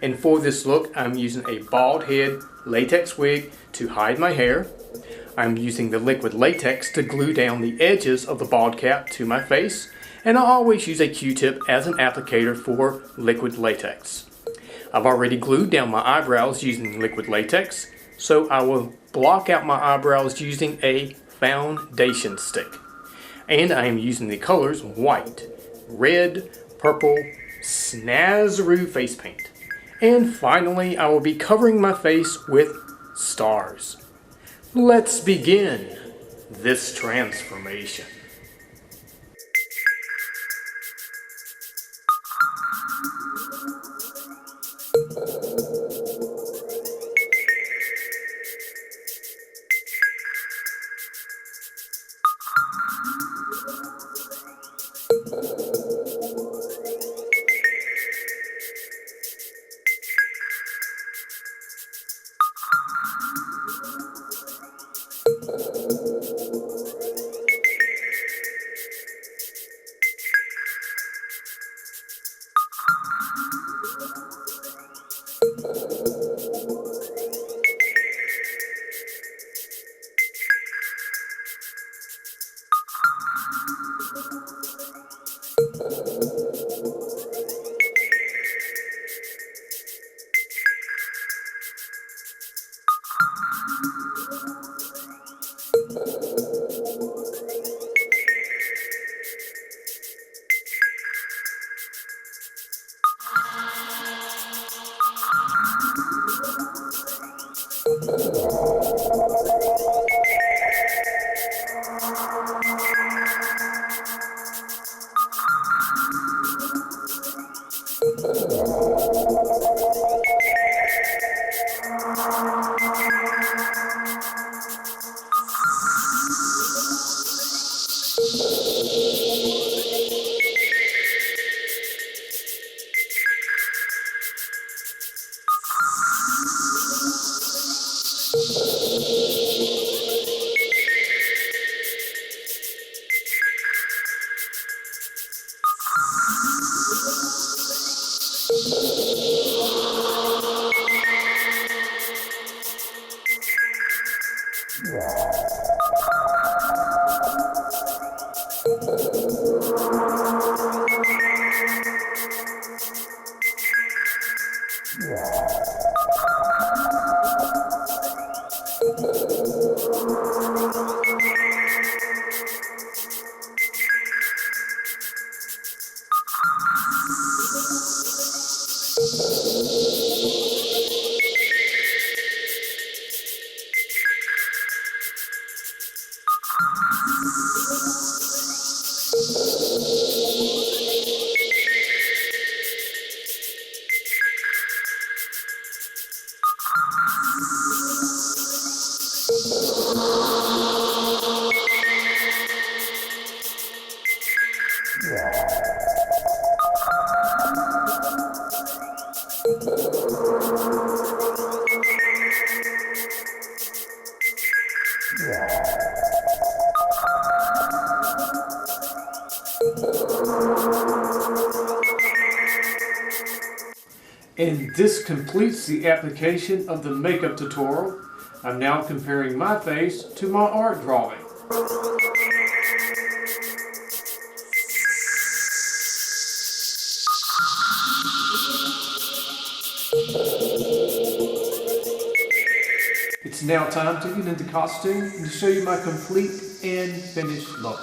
And for this look, I'm using a bald head latex wig to hide my hair. I'm using the liquid latex to glue down the edges of the bald cap to my face. And I always use a Q-tip as an applicator for liquid latex. I've already glued down my eyebrows using liquid latex, so I will block out my eyebrows using a foundation stick. And I am using the colors white, red, purple, Snazaroo face paint. And finally, I will be covering my face with stars. Let's begin this transformation. And this completes the application of the makeup tutorial. I'm now comparing my face to my art drawing. It's now time to get into costume and to show you my complete and finished look.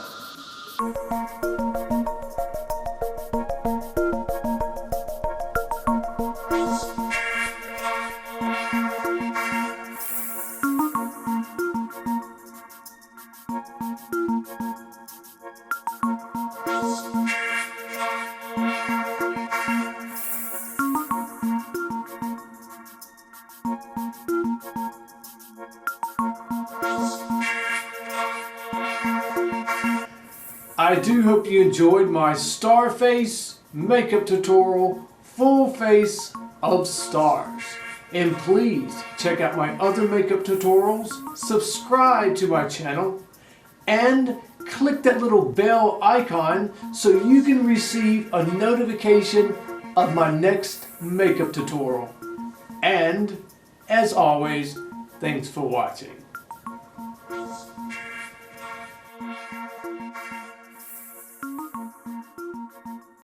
I do hope you enjoyed my star face makeup tutorial, full face of stars. And please check out my other makeup tutorials, subscribe to my channel, and click that little bell icon so you can receive a notification of my next makeup tutorial. And, as always, thanks for watching.